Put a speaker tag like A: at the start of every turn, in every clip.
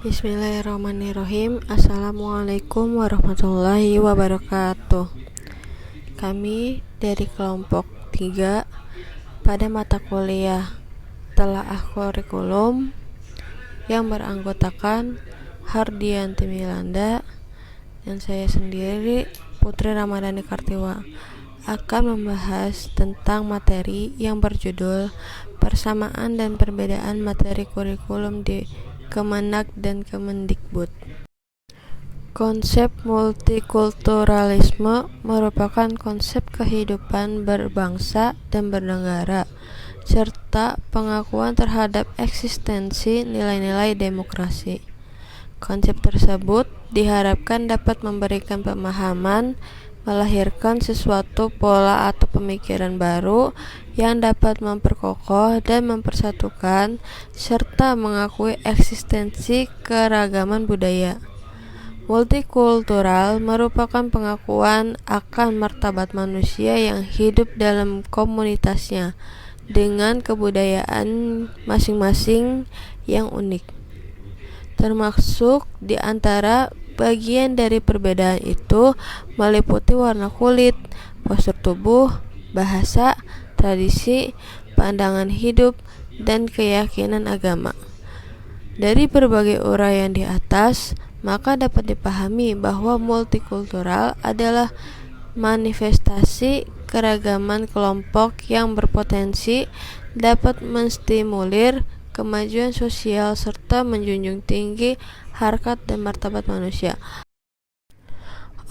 A: Bismillahirrahmanirrahim. Assalamualaikum warahmatullahi wabarakatuh. Kami dari kelompok 3 pada mata kuliah Telaah Kurikulum yang beranggotakan Hardianti Milanda dan saya sendiri Putri Ramadhani Kartiwa akan membahas tentang materi yang berjudul persamaan dan perbedaan materi kurikulum di Kemenak dan Kemendikbud. Konsep multikulturalisme merupakan konsep kehidupan berbangsa dan bernegara, serta pengakuan terhadap eksistensi nilai-nilai demokrasi. Konsep tersebut diharapkan dapat memberikan pemahaman, melahirkan sesuatu pola atau pemikiran baru yang dapat memperkokoh dan mempersatukan serta mengakui eksistensi keragaman budaya. Multikultural merupakan pengakuan akan martabat manusia yang hidup dalam komunitasnya dengan kebudayaan masing-masing yang unik. Termasuk di antara bagian dari perbedaan itu meliputi warna kulit, postur tubuh, bahasa, tradisi, pandangan hidup, dan keyakinan agama. Dari berbagai uraian di atas, maka dapat dipahami bahwa multikultural adalah manifestasi keragaman kelompok yang berpotensi dapat menstimulir kemajuan sosial serta menjunjung tinggi harkat dan martabat manusia.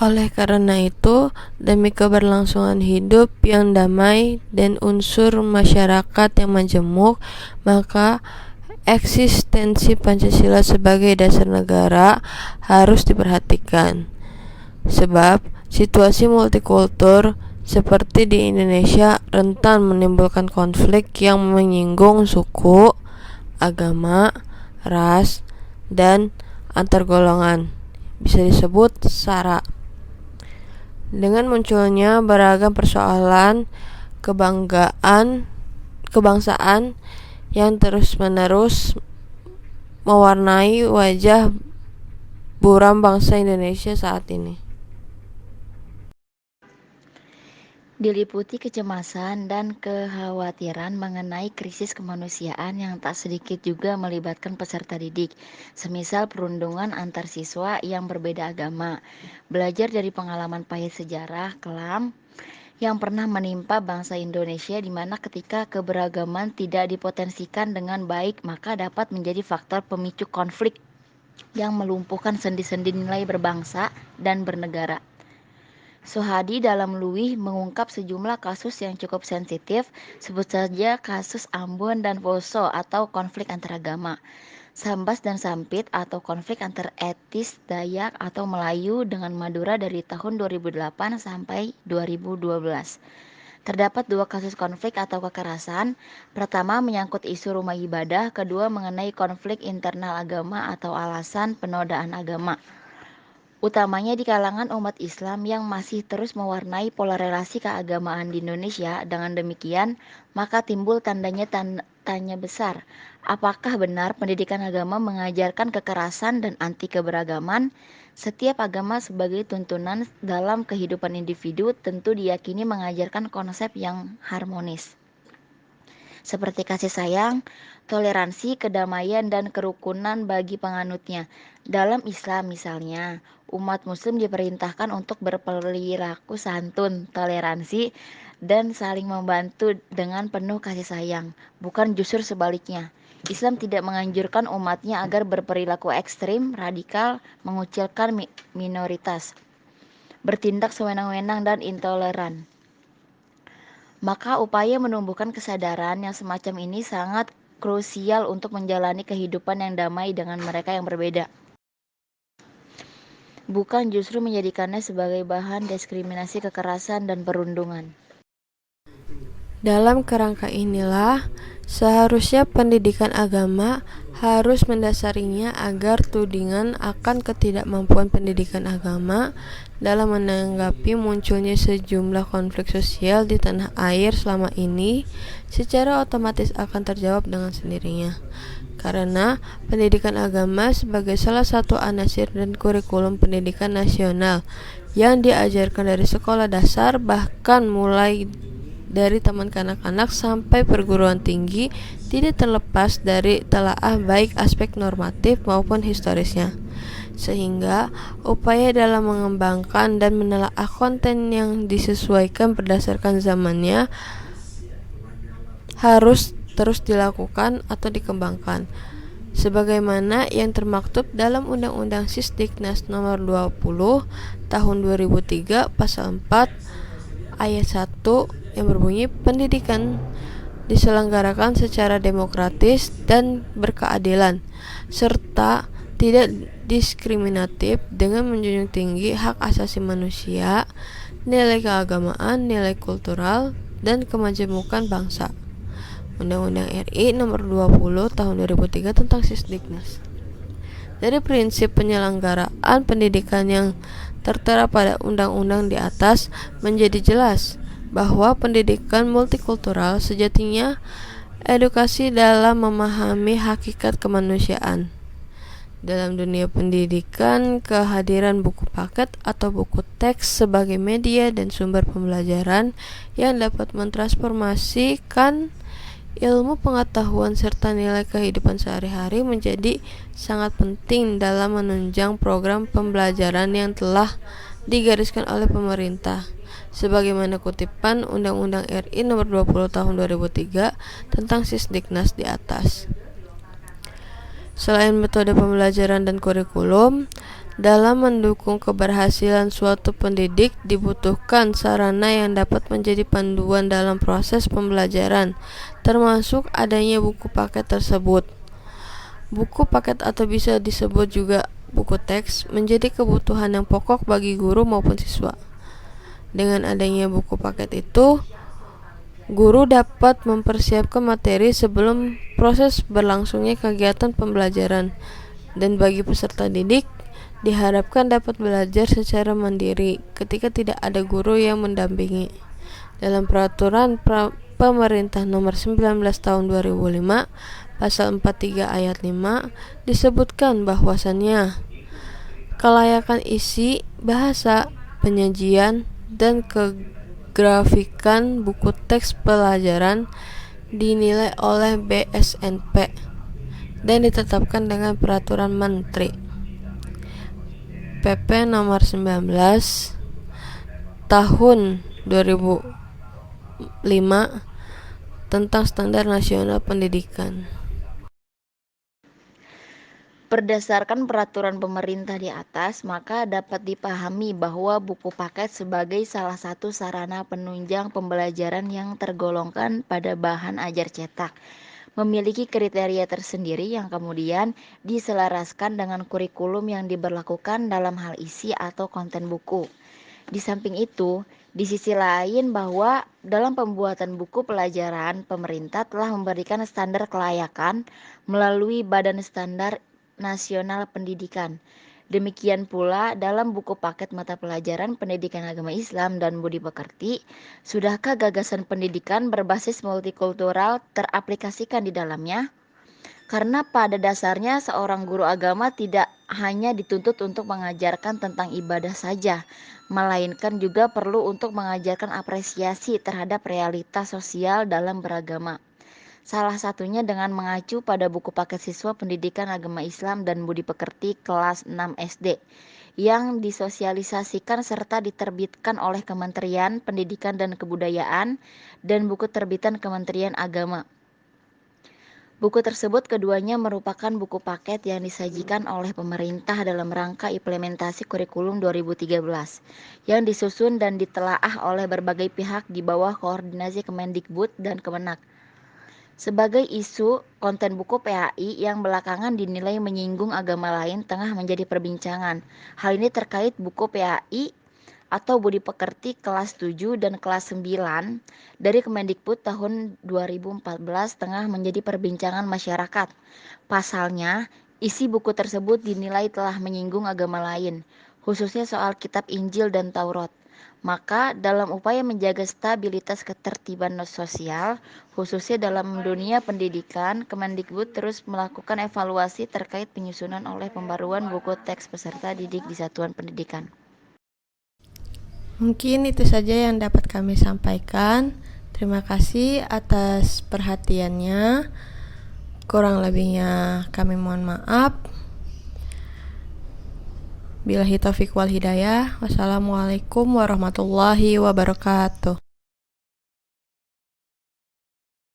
A: Oleh karena itu, demi keberlangsungan hidup yang damai dan unsur masyarakat yang majemuk, maka eksistensi Pancasila sebagai dasar negara harus diperhatikan. Sebab situasi multikultur seperti di Indonesia rentan menimbulkan konflik yang menyinggung suku, agama, ras, dan antar golongan, bisa disebut SARA. Dengan munculnya beragam persoalan kebangsaan yang terus-menerus mewarnai wajah buram bangsa Indonesia saat ini.
B: Diliputi kecemasan dan kekhawatiran mengenai krisis kemanusiaan yang tak sedikit juga melibatkan peserta didik, semisal perundungan antar siswa yang berbeda agama, belajar dari pengalaman pahit sejarah kelam yang pernah menimpa bangsa Indonesia, di mana ketika keberagaman tidak dipotensikan dengan baik maka dapat menjadi faktor pemicu konflik yang melumpuhkan sendi-sendi nilai berbangsa dan bernegara. Soehadi dalam Luwih mengungkap sejumlah kasus yang cukup sensitif, sebut saja kasus Ambon dan Poso atau konflik antaragama, Sambas dan Sampit atau konflik antar etnis Dayak atau Melayu dengan Madura dari tahun 2008 sampai 2012. Terdapat 2 kasus konflik atau kekerasan, pertama menyangkut isu rumah ibadah, kedua mengenai konflik internal agama atau alasan penodaan agama, utamanya di kalangan umat Islam yang masih terus mewarnai pola relasi keagamaan di Indonesia. Dengan demikian, maka timbul tanya besar, apakah benar pendidikan agama mengajarkan kekerasan dan anti keberagaman? Setiap agama sebagai tuntunan dalam kehidupan individu tentu diyakini mengajarkan konsep yang harmonis, seperti kasih sayang, toleransi, kedamaian, dan kerukunan bagi penganutnya. Dalam Islam misalnya, umat muslim diperintahkan untuk berperilaku santun, toleransi, dan saling membantu dengan penuh kasih sayang, bukan justru sebaliknya. Islam tidak menganjurkan umatnya agar berperilaku ekstrim, radikal, mengucilkan minoritas, bertindak sewenang-wenang, dan intoleran. Maka upaya menumbuhkan kesadaran yang semacam ini sangat krusial untuk menjalani kehidupan yang damai dengan mereka yang berbeda, bukan justru menjadikannya sebagai bahan diskriminasi, kekerasan, dan perundungan.
A: Dalam kerangka inilah, seharusnya pendidikan agama harus mendasarinya agar tudingan akan ketidakmampuan pendidikan agama dalam menanggapi munculnya sejumlah konflik sosial di tanah air selama ini secara otomatis akan terjawab dengan sendirinya. karena pendidikan agama sebagai salah satu anasir dan kurikulum pendidikan nasional yang diajarkan dari sekolah dasar, bahkan mulai dari taman kanak-kanak sampai perguruan tinggi, tidak terlepas dari telaah baik aspek normatif maupun historisnya. Sehingga upaya dalam mengembangkan dan menelaah konten yang disesuaikan berdasarkan zamannya harus terus dilakukan atau dikembangkan, sebagaimana yang termaktub dalam Undang-Undang Sisdiknas Nomor 20 Tahun 2003 Pasal 4 Ayat 1 yang berbunyi, pendidikan diselenggarakan secara demokratis dan berkeadilan serta tidak diskriminatif dengan menjunjung tinggi hak asasi manusia, nilai keagamaan, nilai kultural, dan kemajemukan bangsa. Undang-Undang RI Nomor 20 Tahun 2003 tentang Sisdiknas. Dari prinsip penyelenggaraan pendidikan yang tertera pada undang-undang di atas, menjadi jelas bahwa pendidikan multikultural sejatinya edukasi dalam memahami hakikat kemanusiaan. Dalam dunia pendidikan, kehadiran buku paket atau buku teks sebagai media dan sumber pembelajaran yang dapat mentransformasikan ilmu pengetahuan serta nilai kehidupan sehari-hari menjadi sangat penting dalam menunjang program pembelajaran yang telah digariskan oleh pemerintah, sebagaimana kutipan Undang-Undang RI Nomor 20 Tahun 2003 tentang Sisdiknas di atas. Selain metode pembelajaran dan kurikulum, dalam mendukung keberhasilan suatu pendidik dibutuhkan sarana yang dapat menjadi panduan dalam proses pembelajaran, termasuk adanya buku paket tersebut. Buku paket atau bisa disebut juga buku teks menjadi kebutuhan yang pokok bagi guru maupun siswa. Dengan adanya buku paket itu, guru dapat mempersiapkan materi sebelum proses berlangsungnya kegiatan pembelajaran, dan bagi peserta didik diharapkan dapat belajar secara mandiri ketika tidak ada guru yang mendampingi. Dalam peraturan pemerintah nomor 19 tahun 2005 pasal 43 ayat 5 disebutkan bahwasannya kelayakan isi, bahasa, penyajian, dan kegrafikan buku teks pelajaran dinilai oleh BSNP dan ditetapkan dengan peraturan Menteri PP nomor 19 tahun 2005 tentang Standar Nasional Pendidikan.
B: Berdasarkan peraturan pemerintah di atas, maka dapat dipahami bahwa buku paket sebagai salah satu sarana penunjang pembelajaran yang tergolongkan pada bahan ajar cetak memiliki kriteria tersendiri yang kemudian diselaraskan dengan kurikulum yang diberlakukan dalam hal isi atau konten buku. Di samping itu, di sisi lain bahwa dalam pembuatan buku pelajaran, pemerintah telah memberikan standar kelayakan melalui Badan Standar Nasional Pendidikan. Demikian pula dalam buku paket mata pelajaran Pendidikan Agama Islam dan Budi Pekerti, sudahkah gagasan pendidikan berbasis multikultural teraplikasikan di dalamnya? Karena pada dasarnya seorang guru agama tidak hanya dituntut untuk mengajarkan tentang ibadah saja, melainkan juga perlu untuk mengajarkan apresiasi terhadap realitas sosial dalam beragama. Salah satunya dengan mengacu pada buku paket siswa Pendidikan Agama Islam dan Budi Pekerti kelas 6 SD yang disosialisasikan serta diterbitkan oleh Kementerian Pendidikan dan Kebudayaan dan buku terbitan Kementerian Agama. Buku tersebut keduanya merupakan buku paket yang disajikan oleh pemerintah dalam rangka implementasi kurikulum 2013 yang disusun dan ditelaah oleh berbagai pihak di bawah koordinasi Kemendikbud dan Kemenak. Sebagai isu, konten buku PAI yang belakangan dinilai menyinggung agama lain tengah menjadi perbincangan. Hal ini terkait buku PAI atau Budi Pekerti kelas 7 dan kelas 9 dari Kemendikbud tahun 2014 tengah menjadi perbincangan masyarakat. Pasalnya, isi buku tersebut dinilai telah menyinggung agama lain, khususnya soal kitab Injil dan Taurat. Maka dalam upaya menjaga stabilitas ketertiban sosial, khususnya dalam dunia pendidikan, Kemendikbud terus melakukan evaluasi terkait penyusunan oleh pembaruan buku teks peserta didik di satuan pendidikan.
A: Mungkin itu saja yang dapat kami sampaikan. Terima kasih atas perhatiannya. Kurang lebihnya kami mohon maaf. Billahi taufiq wal hidayah. Wassalamualaikum warahmatullahi wabarakatuh.